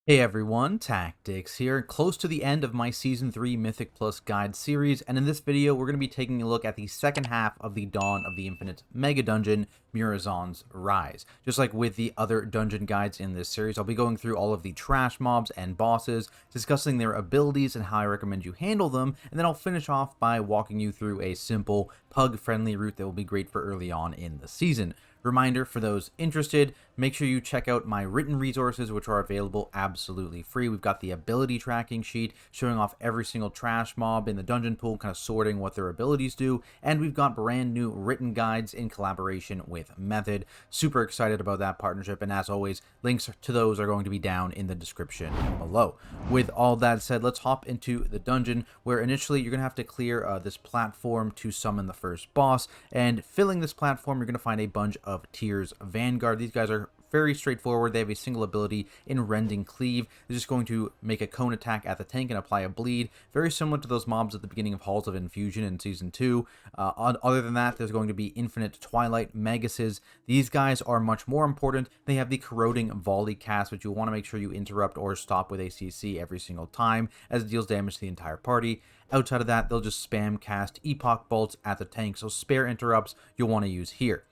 Hey everyone, Tactics here, close to the end of my Season 3 Mythic Plus Guide series, and in this video we're going to be taking a look at the second half of the Dawn of the Infinite Mega Dungeon, MUROZON'S Rise. Just like with the other dungeon guides in this series, I'll be going through all of the trash mobs and bosses, discussing their abilities and how I recommend you handle them, and then I'll finish off by walking you through a simple, pug-friendly route that will be great for early on in the season. Reminder for those interested, make sure you check out my written resources, which are available absolutely free. We've got the ability tracking sheet showing off every single trash mob in the dungeon pool, kind of sorting what their abilities do. And we've got brand new written guides in collaboration with Method. Super excited about that partnership. And as always, links to those are going to be down in the description below. With all that said, let's hop into the dungeon where initially you're going to have to clear this platform to summon the first boss. And filling this platform, you're going to find a bunch of Tears Vanguard. These guys are very straightforward. They have a single ability in Rending Cleave. They're just going to make a cone attack at the tank and apply a bleed. Very similar to those mobs at the beginning of Halls of Infusion in Season 2. Other than that, there's going to be Infinite Twilight Megases. These guys are much more important. They have the Corroding Volley cast, which you'll want to make sure you interrupt or stop with a CC every single time, as it deals damage to the entire party. Outside of that, they'll just spam cast Epoch Bolts at the tank, so spare interrupts you'll want to use here.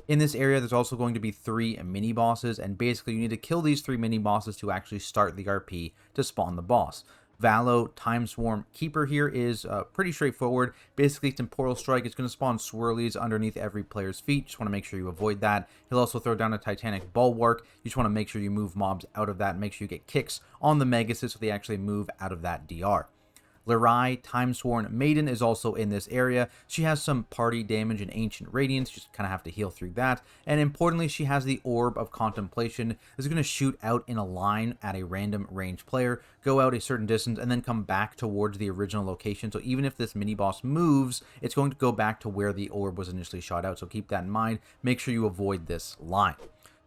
In this area, there's also going to be 3 mini-bosses, and basically you need to kill these 3 mini-bosses to actually start the RP to spawn the boss. Valo, Time Swarm Keeper here is pretty straightforward. Basically, Temporal Strike is going to spawn swirlies underneath every player's feet. Just want to make sure you avoid that. He'll also throw down a Titanic Bulwark. You just want to make sure you move mobs out of that and make sure you get kicks on the Megasis so they actually move out of that DR. Lirai, Timesworn Maiden, is also in this area. She has some party damage and Ancient Radiance. You just kind of have to heal through that. And importantly, she has the Orb of Contemplation. It's going to shoot out in a line at a random ranged player, go out a certain distance, and then come back towards the original location. So even if this mini-boss moves, it's going to go back to where the orb was initially shot out. So keep that in mind. Make sure you avoid this line.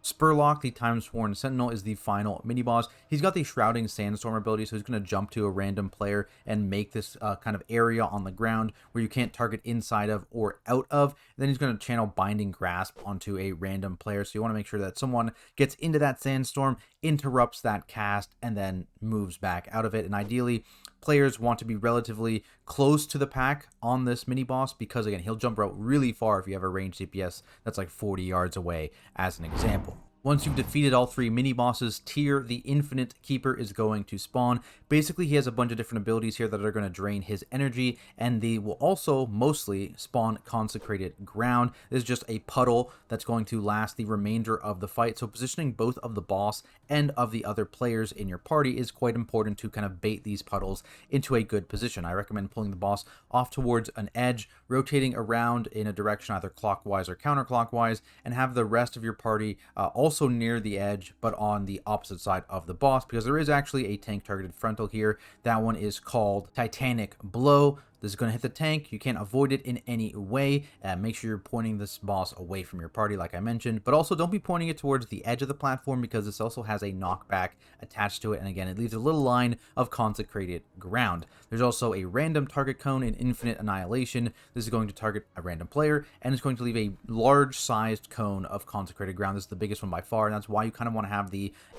Spurlock, the Time-Sworn Sentinel, is the final mini-boss. He's got the Shrouding Sandstorm ability, so he's going to jump to a random player and make this kind of area on the ground where you can't target inside of or out of. Then he's going to channel Binding Grasp onto a random player, so you want to make sure that someone gets into that Sandstorm, interrupts that cast, and then moves back out of it. And ideally, players want to be relatively close to the pack on this mini-boss because, again, he'll jump out really far if you have a ranged DPS that's like 40 yards away, as an example. Once you've defeated all 3 mini-bosses, Tyr, the Infinite Keeper, is going to spawn. Basically, he has a bunch of different abilities here that are going to drain his energy, and they will also mostly spawn Consecrated Ground. This is just a puddle that's going to last the remainder of the fight, so positioning both of the boss and of the other players in your party is quite important to kind of bait these puddles into a good position. I recommend pulling the boss off towards an edge, rotating around in a direction either clockwise or counterclockwise, and have the rest of your party also near the edge, but on the opposite side of the boss, because there is actually a tank targeted frontal here. That one is called Titanic Blow. This is going to hit the tank. You can't avoid it in any way. Make sure you're pointing this boss away from your party, like I mentioned. But also, don't be pointing it towards the edge of the platform because this also has a knockback attached to it. And again, it leaves a little line of Consecrated Ground. There's also a random target cone in Infinite Annihilation. This is going to target a random player, and it's going to leave a large-sized cone of Consecrated Ground. This is the biggest one by far, and that's why you kind of want to have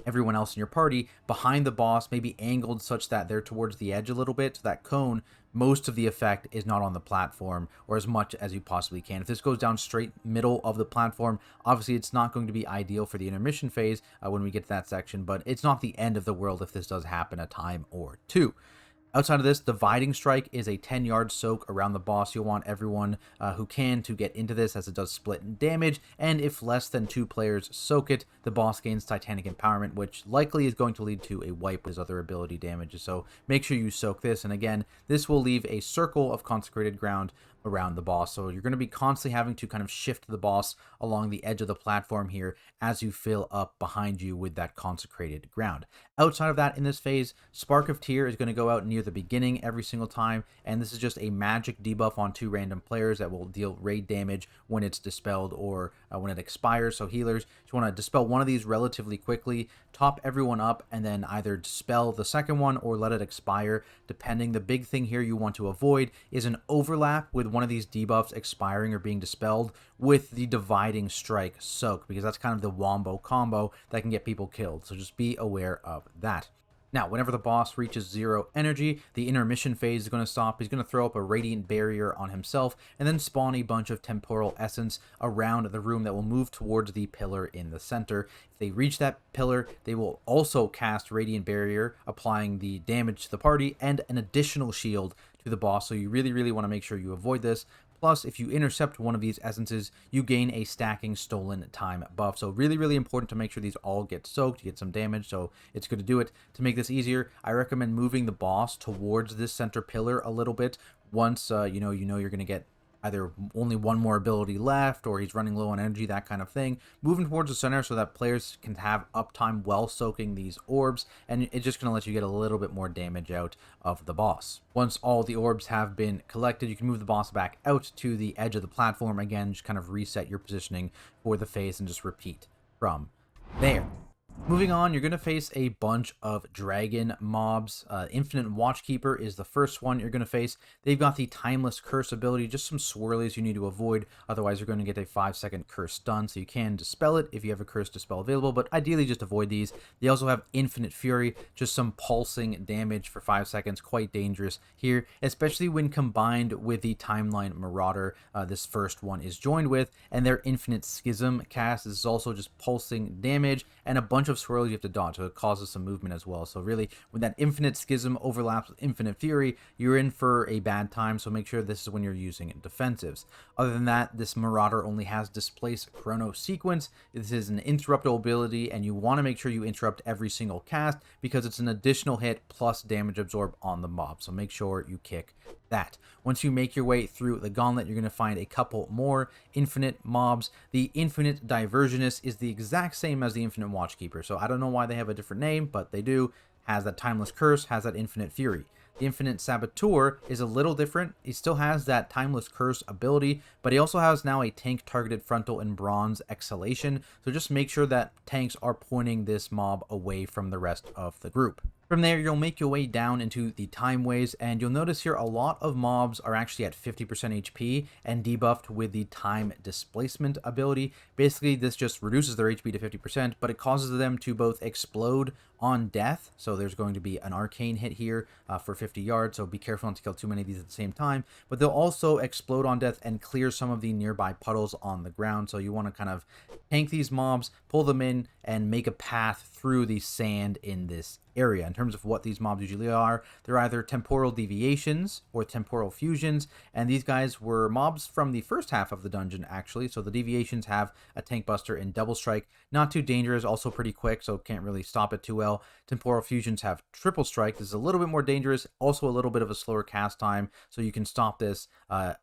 everyone else in your party behind the boss, maybe angled such that they're towards the edge a little bit, so that cone, most of the effect is not on the platform, or as much as you possibly can. If this goes down straight middle of the platform, obviously it's not going to be ideal for the intermission phase when we get to that section, but it's not the end of the world if this does happen a time or two. Outside of this, Dividing Strike is a 10-yard soak around the boss. You'll want everyone who can to get into this, as it does split damage, and if less than 2 players soak it, the boss gains Titanic Empowerment, which likely is going to lead to a wipe with his other ability damages, so make sure you soak this. And again, this will leave a circle of Consecrated Ground around the boss, so you're going to be constantly having to kind of shift the boss along the edge of the platform here as you fill up behind you with that Consecrated Ground. Outside of that, in this phase, Spark of Tyr is going to go out near the beginning every single time, and this is just a magic debuff on 2 random players that will deal raid damage when it's dispelled or when it expires. So healers, you want to dispel one of these relatively quickly, top everyone up, and then either dispel the second one or let it expire, depending. The big thing here you want to avoid is an overlap with one of these debuffs expiring or being dispelled with the Dividing Strike soak, because that's kind of the wombo combo that can get people killed. So just be aware of that. Now, whenever the boss reaches 0 energy, the intermission phase is going to stop. He's going to throw up a radiant barrier on himself and then spawn a bunch of temporal essence around the room that will move towards the pillar in the center. If they reach that pillar, they will also cast radiant barrier, applying the damage to the party and an additional shield to the boss. So you really want to make sure you avoid this. Plus, if you intercept one of these essences, you gain a stacking stolen time buff. So really important to make sure these all get soaked, you get some damage, so it's good to do it. To make this easier, I recommend moving the boss towards this center pillar a little bit. Once you know you're going to get either only one more ability left or he's running low on energy, that kind of thing. Moving towards the center so that players can have uptime while soaking these orbs, and it's just going to let you get a little bit more damage out of the boss. Once all the orbs have been collected, you can move the boss back out to the edge of the platform. Again, just kind of reset your positioning for the phase and just repeat from there. Moving on, you're going to face a bunch of dragon mobs. Infinite Watchkeeper is the first one you're going to face. They've got the Timeless Curse ability, just some swirlies you need to avoid. Otherwise, you're going to get a 5-second curse stun, so you can dispel it if you have a curse dispel available, but ideally just avoid these. They also have Infinite Fury, just some pulsing damage for 5 seconds, quite dangerous here, especially when combined with the Timeline Marauder this first one is joined with, and their Infinite Schism cast is also just pulsing damage and a bunch of swirls you have to dodge, so it causes some movement as well. So really, when that Infinite Schism overlaps with Infinite Fury, you're in for a bad time, so make sure this is when you're using defensives. Other than that, this Marauder only has Displace Chrono Sequence. This is an interruptible ability, and you want to make sure you interrupt every single cast because it's an additional hit plus damage absorb on the mob, so make sure you kick that. Once you make your way through the gauntlet, you're going to find a couple more infinite mobs. The Infinite Diversionist is the exact same as the Infinite Watchkeeper, so I don't know why they have a different name, but they do. Has that Timeless Curse, has that Infinite Fury. The Infinite Saboteur is a little different. He still has that Timeless Curse ability, but he also has now a tank targeted frontal and bronze exhalation, so just make sure that tanks are pointing this mob away from the rest of the group. From there, you'll make your way down into the time ways, and you'll notice here a lot of mobs are actually at 50% HP and debuffed with the time displacement ability. Basically, this just reduces their HP to 50%, but it causes them to both explode on death. So there's going to be an arcane hit here for 50 yards, so be careful not to kill too many of these at the same time. But they'll also explode on death and clear some of the nearby puddles on the ground. So you want to kind of tank these mobs, pull them in, and make a path through the sand in this area. In terms of what these mobs usually are, they're either temporal deviations or temporal fusions, and these guys were mobs from the first half of the dungeon actually. So the deviations have a tank buster and double strike, not too dangerous, also pretty quick, so can't really stop it too well. Temporal fusions have triple strike. This is a little bit more dangerous, also a little bit of a slower cast time, so you can stop this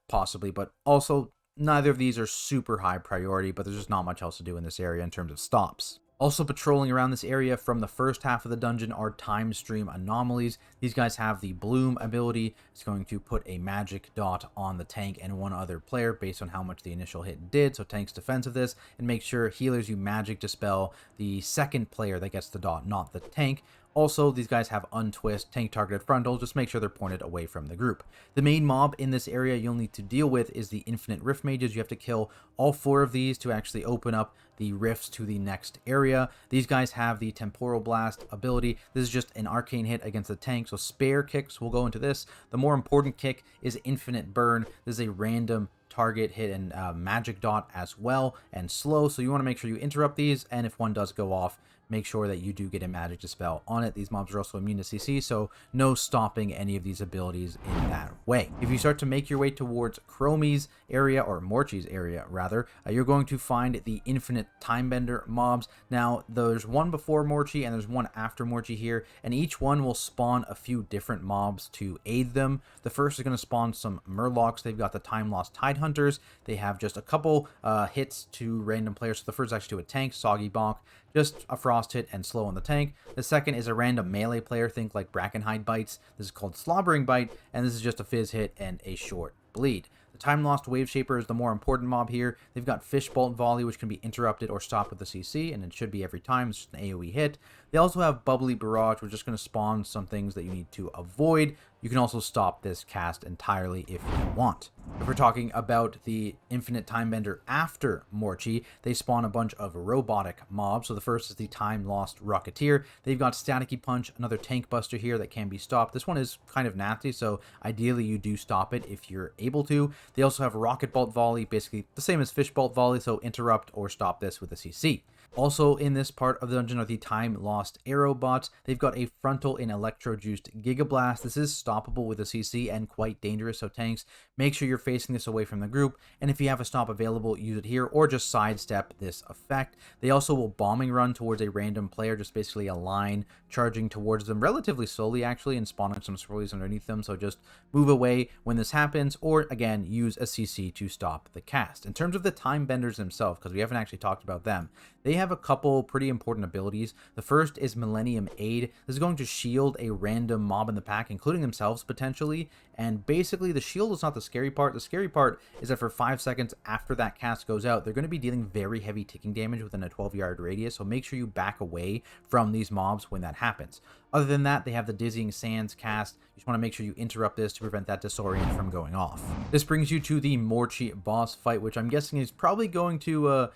possibly, but also neither of these are super high priority, but there's just not much else to do in this area in terms of stops. Also patrolling around this area from the first half of the dungeon are time stream anomalies. These guys have the bloom ability. It's going to put a magic dot on the tank and one other player based on how much the initial hit did. So tank's defensive this, and make sure healers you magic dispel the second player that gets the dot, not the tank. Also, these guys have untwist, tank targeted frontal, just make sure they're pointed away from the group. The main mob in this area you'll need to deal with is the Infinite Rift Mages. You have to kill all 4 of these to actually open up the rifts to the next area. These guys have the Temporal Blast ability. This is just an arcane hit against the tank, so spare kicks will go into this. The more important kick is Infinite Burn. This is a random target hit and magic dot as well, and slow, so you want to make sure you interrupt these, and if one does go off, make sure that you do get a magic dispel on it. These mobs are also immune to CC, so no stopping any of these abilities in that way. If you start to make your way towards Chromie's area, or Morchie's area rather, you're going to find the Infinite Timebender mobs. Now, there's one before Morchie and there's one after Morchie here, and each one will spawn a few different mobs to aid them. The first is going to spawn some Murlocs. They've got the Time Lost Tidehunters. They have just a couple hits to random players. So the first is actually to a tank, Soggy Bonk, just a frost hit and slow on the tank. The second is a random melee player, think like Brackenhide Bites. This is called Slobbering Bite, and this is just a fizz hit and a short bleed. The Time Lost Wave Shaper is the more important mob here. They've got Fishbolt Volley, which can be interrupted or stopped with the CC, and it should be every time. It's just an AoE hit. They also have Bubbly Barrage, which is just going to spawn some things that you need to avoid. You can also stop this cast entirely if you want. If we're talking about the Infinite Time Bender after Morchie, they spawn a bunch of robotic mobs. So the first is the Time Lost Rocketeer. They've got Staticky Punch, another Tank Buster here that can be stopped. This one is kind of nasty, so ideally you do stop it if you're able to. They also have Rocket Bolt Volley, basically the same as Fish Bolt Volley, so interrupt or stop this with a CC. Also in this part of the dungeon are the Time Lost Arrow bots. They've got a frontal and electro-juiced Giga Blast. This is stoppable with a CC and quite dangerous, so tanks, make sure you're facing this away from the group, and if you have a stop available, use it here or just sidestep this effect. They also will bombing run towards a random player, just basically a line charging towards them relatively slowly actually and spawning some swirlies underneath them, so just move away when this happens, or again use a CC to stop the cast. In terms of the Time Benders themselves, because we haven't actually talked about them, they have a couple pretty important abilities. The first is Millennium Aid. This is going to shield a random mob in the pack, including themselves potentially, and basically the shield is not the scary part. The scary part is that for 5 seconds after that cast goes out, they're going to be dealing very heavy ticking damage within a 12-yard radius, so make sure you back away from these mobs when that happens. Other than that, they have the Dizzying Sands cast. You just want to make sure you interrupt this to prevent that disorient from going off. This brings you to the Morchie boss fight, which I'm guessing is probably going to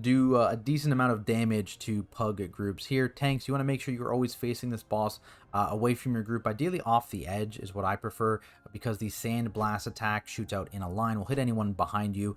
do a decent amount of damage to pug groups here. Tanks, you want to make sure you're always facing this boss away from your group, ideally off the edge is what I prefer, because the Sand Blast attack shoots out in a line, will hit anyone behind you.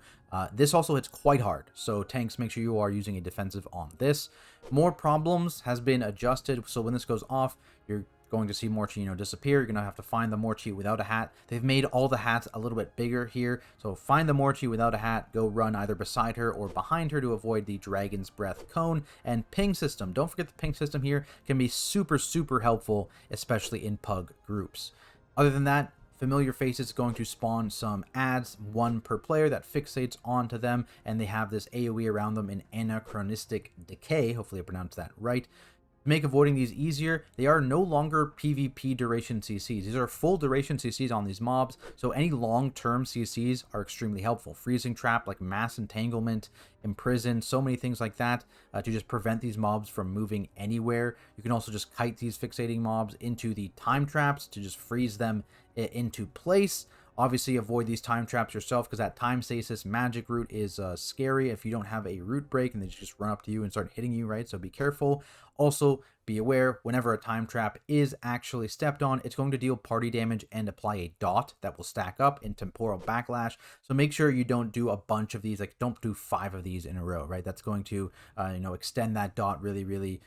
This also hits quite hard, so tanks, make sure you are using a defensive on this. More Problems has been adjusted, so when this goes off, you're going to see Morchie, disappear. You're going to have to find the Morchie without a hat. They've made all the hats a little bit bigger here, so find the Morchie without a hat, go run either beside her or behind her to avoid the Dragon's Breath cone, and ping system. Don't forget the ping system here can be super, super helpful, especially in pug groups. Other than that, Familiar Faces is going to spawn some ads, one per player, that fixates onto them, and they have this AoE around them in Anachronistic Decay. Hopefully I pronounced that right. To make avoiding these easier, they are no longer PvP duration CCs. These are full duration CCs on these mobs, so any long-term CCs are extremely helpful. Freezing Trap, like Mass Entanglement, Imprison, so many things like that to just prevent these mobs from moving anywhere. You can also just kite these fixating mobs into the time traps to just freeze them into place. Obviously, avoid these time traps yourself, because that time stasis magic route is scary if you don't have a root break and they just run up to you and start hitting you, right? So be careful. Also, be aware, whenever a time trap is actually stepped on, it's going to deal party damage and apply a dot that will stack up in Temporal Backlash. So make sure you don't do a bunch of these, like don't do 5 of these in a row, right? That's going to, extend that dot really, really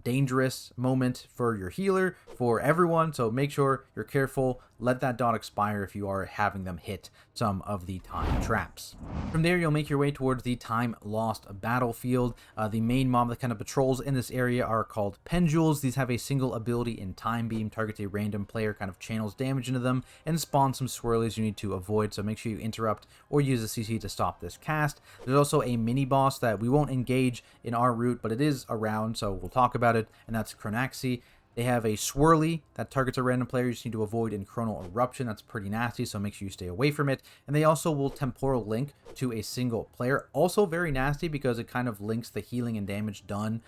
dangerous moment for your healer, for everyone. So make sure you're careful. Let that dot expire if you are having them hit some of the time traps. From there, you'll make your way towards the Time Lost battlefield. The main mob that kind of patrols in this area are called Pendules. These have a single ability in Time Beam, targets a random player, kind of channels damage into them, and spawns some swirlies you need to avoid, so make sure you interrupt or use a CC to stop this cast. There's also a mini boss that we won't engage in our route, but it is around, so we'll talk about it, and that's Chronaxi. They have a swirly that targets a random player you just need to avoid in Chronal Eruption. That's pretty nasty, so make sure you stay away from it. And they also will temporal link to a single player. Also very nasty because it kind of links the healing and damage done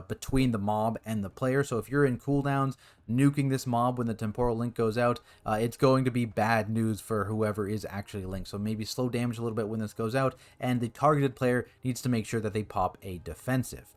between the mob and the player. So if you're in cooldowns, nuking this mob when the temporal link goes out, it's going to be bad news for whoever is actually linked. So maybe slow damage a little bit when this goes out, and the targeted player needs to make sure that they pop a defensive.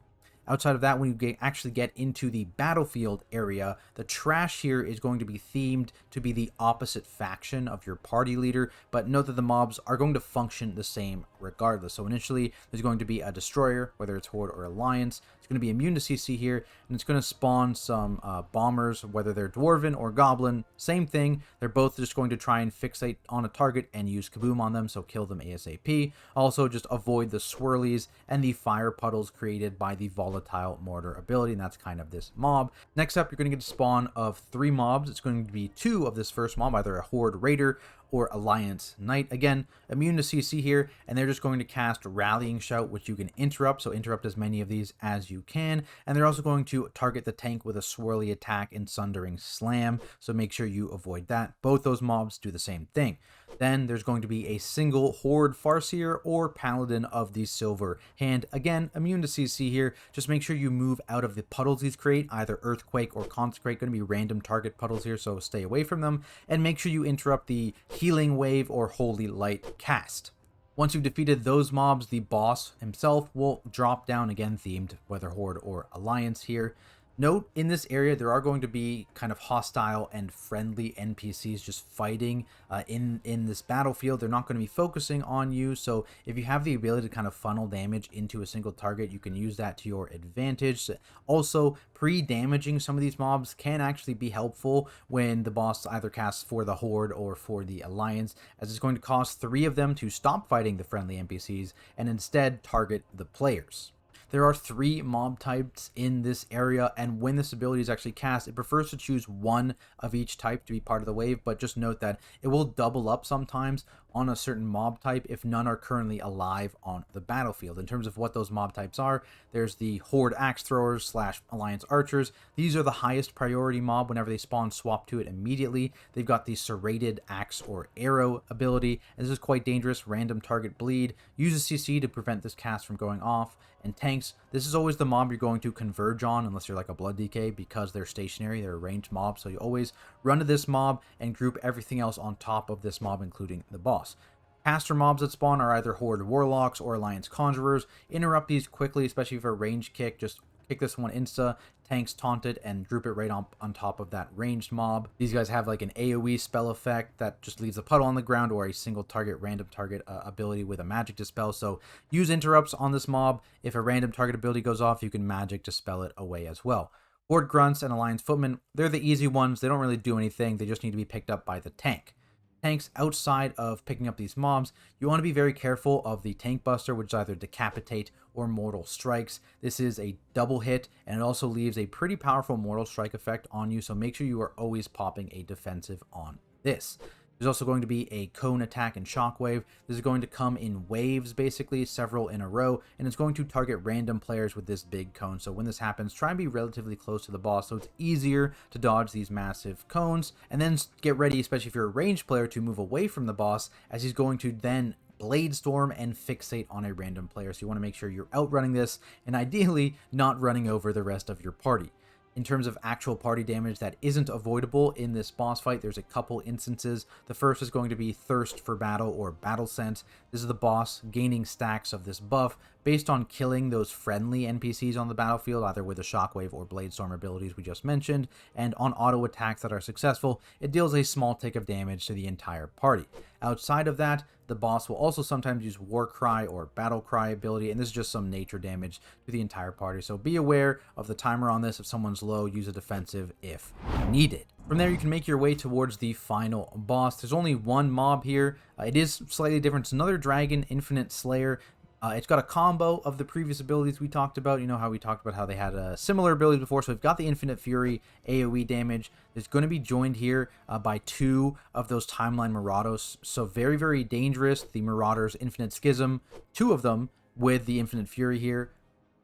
Outside of that, when you actually get into the battlefield area, the trash here is going to be themed to be the opposite faction of your party leader, but note that the mobs are going to function the same regardless. So initially, there's going to be a destroyer, whether it's Horde or Alliance. It's going to be immune to CC here, and it's going to spawn some bombers, whether they're Dwarven or Goblin. Same thing. They're both just going to try and fixate on a target and use Kaboom on them, so kill them ASAP. Also, just avoid the swirlies and the fire puddles created by the volatile mortar ability, and that's kind of this mob. Next up, you're going to get a spawn of 3 mobs. It's going to be 2 of this first mob, either a Horde Raider or Alliance Knight. Again, immune to CC here, and they're just going to cast Rallying Shout, which you can interrupt, so interrupt as many of these as you can. And they're also going to target the tank with a swirly attack and Sundering Slam, so make sure you avoid that. Both those mobs do the same thing. Then there's going to be a single Horde Farseer or Paladin of the Silver Hand. Again, immune to CC here. Just make sure you move out of the puddles these create, either Earthquake or Consecrate. Going to be random target puddles here, so stay away from them. And make sure you interrupt the Healing Wave or Holy Light cast. Once you've defeated those mobs, the boss himself will drop down, again themed, whether Horde or Alliance here. Note, in this area, there are going to be kind of hostile and friendly NPCs just fighting in this battlefield. They're not going to be focusing on you, so if you have the ability to kind of funnel damage into a single target, you can use that to your advantage. Also, pre-damaging some of these mobs can actually be helpful when the boss either casts for the Horde or for the Alliance, as it's going to cause 3 of them to stop fighting the friendly NPCs and instead target the players. There are 3 mob types in this area, and when this ability is actually cast, it prefers to choose one of each type to be part of the wave, but just note that it will double up sometimes on a certain mob type if none are currently alive on the battlefield. In terms of what those mob types are, there's the Horde Axe Throwers / Alliance Archers. These are the highest priority mob. Whenever they spawn, swap to it immediately. They've got the Serrated Axe or Arrow ability, and this is quite dangerous. Random target bleed. Use a CC to prevent this cast from going off. And tanks, this is always the mob you're going to converge on unless you're like a Blood DK, because they're stationary, they're a ranged mob, so you always run to this mob and group everything else on top of this mob, including the boss. Caster mobs that spawn are either Horde Warlocks or Alliance Conjurers. Interrupt these quickly, especially for a range kick. Just kick this one insta, tanks taunted, and group it right on top of that ranged mob. These guys have like an AoE spell effect that just leaves a puddle on the ground, or a single target random target ability with a magic dispel. So use interrupts on this mob. If a random target ability goes off, you can magic dispel it away as well. Horde Grunts and Alliance Footmen, they're the easy ones. They don't really do anything. They just need to be picked up by the tank. Tanks, outside of picking up these mobs, you want to be very careful of the Tank Buster, which is either Decapitate or Mortal Strikes. This is a double hit, and it also leaves a pretty powerful Mortal Strike effect on you, so make sure you are always popping a defensive on this. There's also going to be a Cone Attack and Shockwave. This is going to come in waves, basically, several in a row, and it's going to target random players with this big cone. So when this happens, try and be relatively close to the boss so it's easier to dodge these massive cones. And then get ready, especially if you're a ranged player, to move away from the boss, as he's going to then Blade Storm and fixate on a random player. So you want to make sure you're outrunning this, and ideally not running over the rest of your party. In terms of actual party damage that isn't avoidable in this boss fight, there's a couple instances. The first is going to be Thirst for Battle or Battle Sense. This is the boss gaining stacks of this buff based on killing those friendly NPCs on the battlefield, either with the Shockwave or Blade Storm abilities we just mentioned, and on auto attacks that are successful, it deals a small tick of damage to the entire party. Outside of that, the boss will also sometimes use War Cry or Battle Cry ability, and this is just some nature damage to the entire party. So be aware of the timer on this. If someone's low, use a defensive if needed. From there, you can make your way towards the final boss. There's only one mob here. It is slightly different. It's another Dragon Infinite Slayer. It's got a combo of the previous abilities we talked about. You know how we talked about how they had similar abilities before. So we've got the Infinite Fury AoE damage. It's going to be joined here by 2 of those Timeline Marauders. So very, very dangerous. The Marauders Infinite Schism, 2 of them with the Infinite Fury here.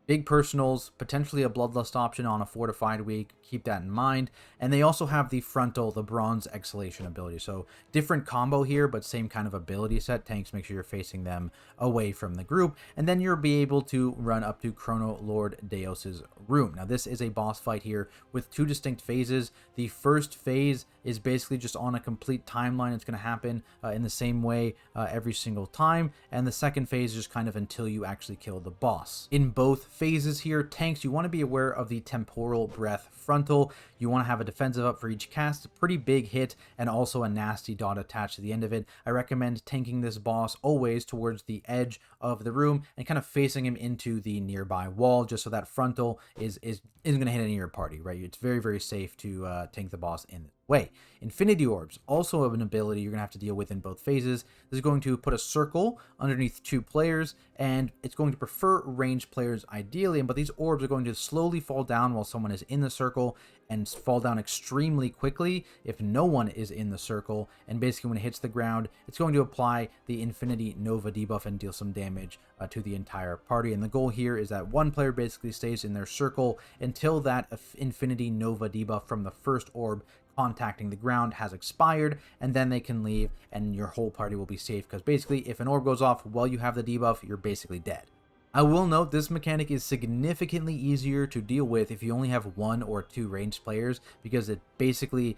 Big personals, potentially a Bloodlust option on a fortified week. Keep that in mind. And they also have the frontal, the Bronze Exhalation ability. So different combo here, but same kind of ability set. Tanks, make sure you're facing them away from the group. And then you'll be able to run up to Chrono-Lord Deios' room. Now this is a boss fight here with 2 distinct phases. The first phase is basically just on a complete timeline. It's going to happen in the same way every single time. And the second phase is just kind of until you actually kill the boss. In both phases here, tanks, you want to be aware of the Temporal Breath frontal. You want to have a defensive up for each cast, a pretty big hit, and also a nasty dot attached to the end of it. I recommend tanking this boss always towards the edge of the room and kind of facing him into the nearby wall, just so that frontal isn't going to hit any of your party, right? It's very, very safe to tank the boss in this way. Infinity Orbs, also an ability you're going to have to deal with in both phases. This is going to put a circle underneath 2 players, and it's going to prefer ranged players ideally. ideally, but these orbs are going to slowly fall down while someone is in the circle and fall down extremely quickly if no one is in the circle. And basically when it hits the ground, it's going to apply the Infinity Nova debuff and deal some damage to the entire party. And the goal here is that one player basically stays in their circle until that Infinity Nova debuff from the first orb contacting the ground has expired, and then they can leave and your whole party will be safe, because basically if an orb goes off while you have the debuff, you're basically dead. I will note this mechanic is significantly easier to deal with if you only have 1 or 2 ranged players, because it basically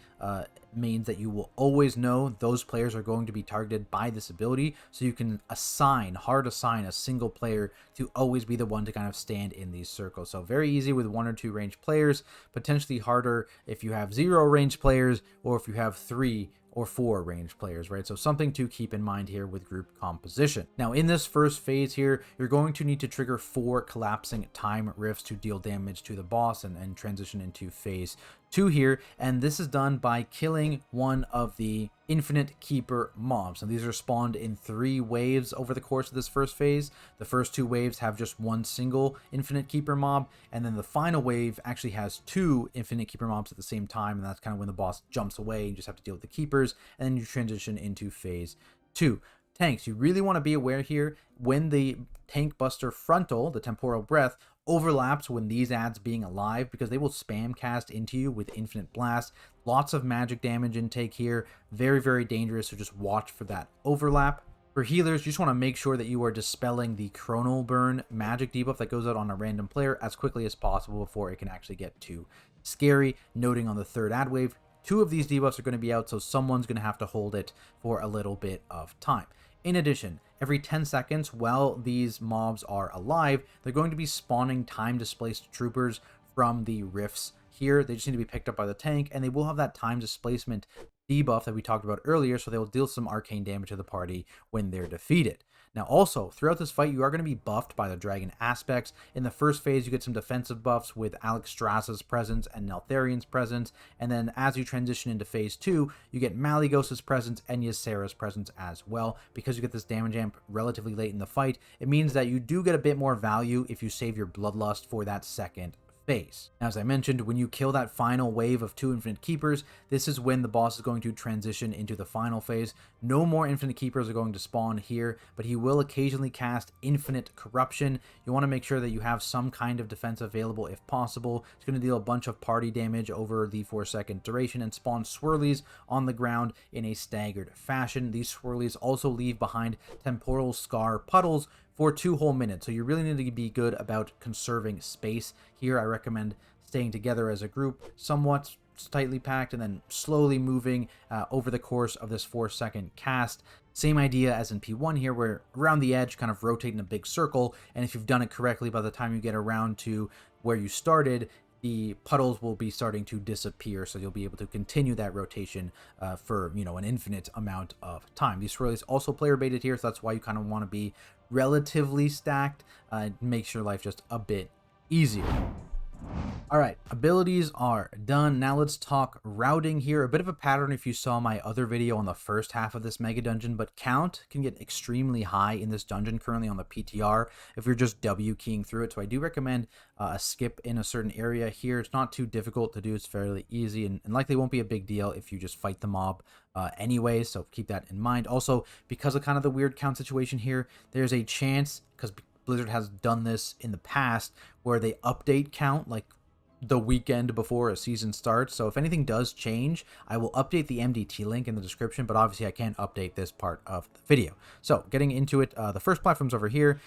means that you will always know those players are going to be targeted by this ability, so you can hard assign a single player to always be the one to kind of stand in these circles. So very easy with 1 or 2 ranged players, potentially harder if you have 0 ranged players or if you have 3 or 4 ranged players, right? So something to keep in mind here with group composition. Now in this first phase here, you're going to need to trigger 4 collapsing time rifts to deal damage to the boss and transition into phase 2 here, and this is done by killing one of the Infinite Keeper mobs. And these are spawned in 3 waves over the course of this first phase. The first 2 waves have just 1 single Infinite Keeper mob, and then the final wave actually has 2 Infinite Keeper mobs at the same time, and that's kind of when the boss jumps away and you just have to deal with the keepers, and then you transition into phase 2. Tanks, you really want to be aware here when the Tank Buster Frontal, the Temporal Breath, overlaps when these adds being alive, because they will spam cast into you with Infinite Blast. Lots of magic damage intake here, very, very dangerous, so just watch for that overlap. For healers, you just want to make sure that you are dispelling the Chrono Burn magic debuff that goes out on a random player as quickly as possible before it can actually get too scary. Noting on the third ad wave, 2 of these debuffs are going to be out, so someone's going to have to hold it for a little bit of time. In addition, every 10 seconds while these mobs are alive, they're going to be spawning time-displaced troopers from the rifts here. They just need to be picked up by the tank, and they will have that time displacement debuff that we talked about earlier, so they will deal some arcane damage to the party when they're defeated. Now also, throughout this fight, you are going to be buffed by the dragon aspects. In the first phase, you get some defensive buffs with Alexstrasza's presence and Neltharion's presence, and then as you transition into phase 2, you get Malygos's presence and Ysera's presence as well. Because you get this damage amp relatively late in the fight, it means that you do get a bit more value if you save your Bloodlust for that second phase. Now, as I mentioned, when you kill that final wave of 2 Infinite Keepers, this is when the boss is going to transition into the final phase. No more Infinite Keepers are going to spawn here, but he will occasionally cast Infinite Corruption. You want to make sure that you have some kind of defense available if possible. It's going to deal a bunch of party damage over the 4-second duration and spawn swirlies on the ground in a staggered fashion. These swirlies also leave behind Temporal Scar puddles for 2 whole minutes, so you really need to be good about conserving space here. I recommend staying together as a group, somewhat tightly packed, and then slowly moving over the course of this 4-second cast. Same idea as in P1 here, where around the edge, kind of rotate in a big circle, and if you've done it correctly, by the time you get around to where you started, the puddles will be starting to disappear, so you'll be able to continue that rotation for, an infinite amount of time. These swirlies also player baited here, so that's why you kind of want to be relatively stacked. Makes your life just a bit easier. Alright, abilities are done. Now let's talk routing here. A bit of a pattern if you saw my other video on the first half of this mega dungeon, but count can get extremely high in this dungeon currently on the PTR if you're just W keying through it. So I do recommend a skip in a certain area here. It's not too difficult to do. It's fairly easy and likely won't be a big deal if you just fight the mob anyway, so keep that in mind. Also, because of kind of the weird count situation here, there's a chance, because Blizzard has done this in the past, where they update count like the weekend before a season starts. So if anything does change, I will update the MDT link in the description, but obviously I can't update this part of the video. So getting into it, the first platform's over here.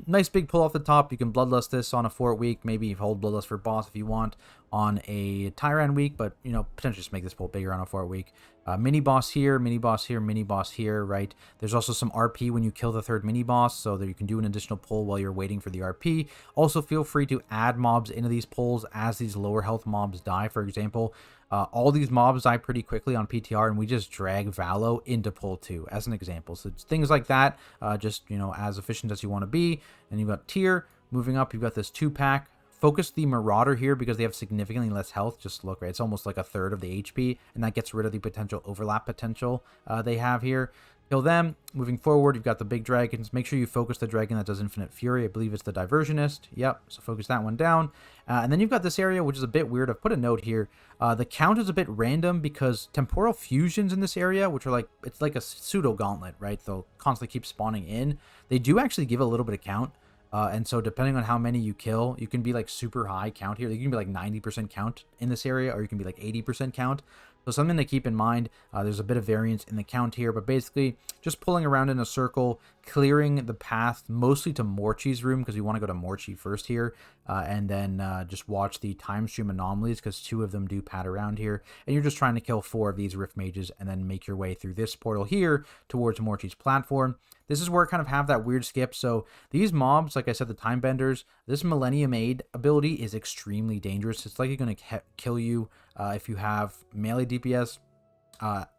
Nice big pull off the top. You can Bloodlust this on a 4 week, maybe hold Bloodlust for boss if you want on a Tyran week, but potentially just make this pull bigger on a 4 week. Mini boss here, mini boss here, mini boss here, right? There's also some RP when you kill the 3rd mini boss, so that you can do an additional pull while you're waiting for the RP. Also, feel free to add mobs into these pulls as these lower health mobs die. For example, all these mobs die pretty quickly on PTR, and we just drag Valo into pull 2 as an example. So it's things like that, just as efficient as you want to be. And you've got tier moving up. You've got this 2-pack. Focus the Marauder here because they have significantly less health. Just look, right? It's almost like a third of the HP, and that gets rid of the potential overlap potential they have here. Kill them. Moving forward, you've got the big dragons. Make sure you focus the dragon that does infinite fury. I believe it's the diversionist. Yep, so focus that one down. And then you've got this area, which is a bit weird. I've put a note here. The count is a bit random because temporal fusions in this area, which are like, it's like a pseudo gauntlet, right? They'll constantly keep spawning in. They do actually give a little bit of count. And so depending on how many you kill, you can be like super high count here. You can be like 90% count in this area, or you can be like 80% count. So something to keep in mind. There's a bit of variance in the count here, but basically just pulling around in a circle, clearing the path mostly to Morchie's room, because we want to go to Morchie first here, and then just watch the time stream anomalies, because 2 of them do pad around here. And you're just trying to kill 4 of these Rift Mages and then make your way through this portal here towards Morchie's platform. This is where I kind of have that weird skip. So these mobs, like I said, the Time Benders, this Millennia Maid ability is extremely dangerous. It's likely going to kill you if you have melee DPS.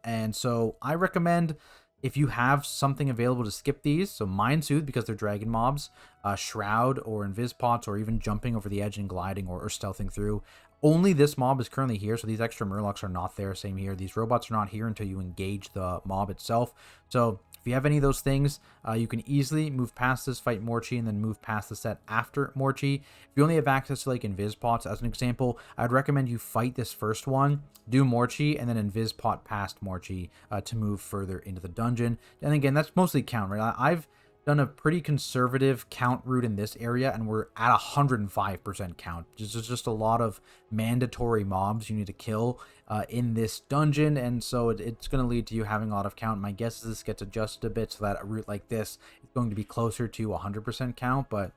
And so I recommend, if you have something available to skip these, so Mind Soothe because they're dragon mobs, Shroud or Invis Pots, or even jumping over the edge and gliding or stealthing through. Only this mob is currently here, so these extra Murlocs are not there. Same here. These robots are not here until you engage the mob itself. So if you have any of those things, you can easily move past this, fight Morchie, and then move past the set after Morchie. If you only have access to like Invis Pots, as an example, I'd recommend you fight this first one, do Morchie, and then Invis Pot past Morchie to move further into the dungeon. And again, that's mostly count, right? I've done a pretty conservative count route in this area, and we're at 105% count. There's just a lot of mandatory mobs you need to kill in this dungeon, and so it's going to lead to you having a lot of count. My guess is this gets adjusted a bit so that a route like this is going to be closer to 100% count, but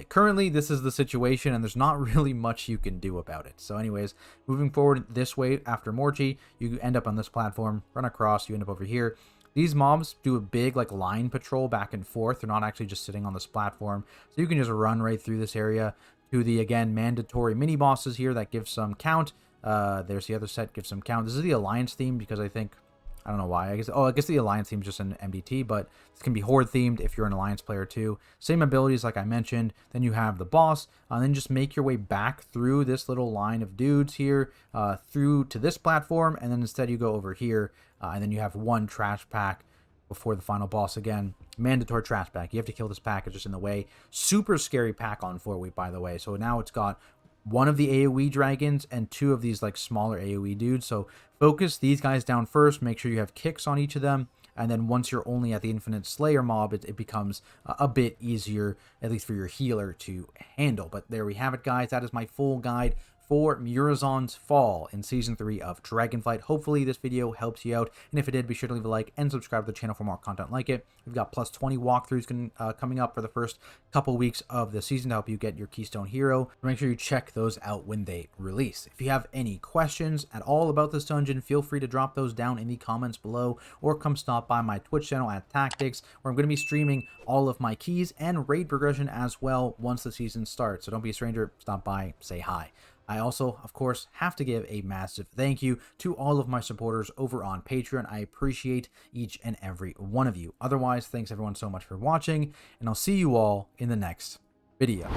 currently this is the situation, and there's not really much you can do about it. So anyways, moving forward this way after Morchie, you end up on this platform, run across, you end up over here. These mobs do a big like line patrol back and forth. They're not actually just sitting on this platform. So you can just run right through this area to the, again, mandatory mini bosses here that give some count. There's the other set, gives some count. This is the Alliance theme because I think, I don't know why. I guess the Alliance theme is just an MDT, but this can be Horde themed if you're an Alliance player too. Same abilities like I mentioned. Then you have the boss, and then just make your way back through this little line of dudes here, through to this platform, and then instead you go over here, and then you have one trash pack before the final boss again. Mandatory trash pack. You have to kill this pack, it's just in the way. Super scary pack on 4-week, by the way. So now it's got one of the AoE dragons and 2 of these like smaller AoE dudes. So focus these guys down first. Make sure you have kicks on each of them. And then once you're only at the Infinite Slayer mob, it becomes a bit easier, at least for your healer, to handle. But there we have it, guys. That is my full guide for MUROZON'S Fall in Season 3 of Dragonflight. Hopefully this video helps you out, and if it did, be sure to leave a like and subscribe to the channel for more content like it. We've got plus 20 walkthroughs coming up for the first couple weeks of the season to help you get your Keystone Hero. Make sure you check those out when they release. If you have any questions at all about this dungeon, feel free to drop those down in the comments below, or come stop by my Twitch channel at Tactics, where I'm going to be streaming all of my keys and raid progression as well once the season starts. So don't be a stranger, stop by, say hi. I also, of course, have to give a massive thank you to all of my supporters over on Patreon. I appreciate each and every one of you. Otherwise, thanks everyone so much for watching, and I'll see you all in the next video.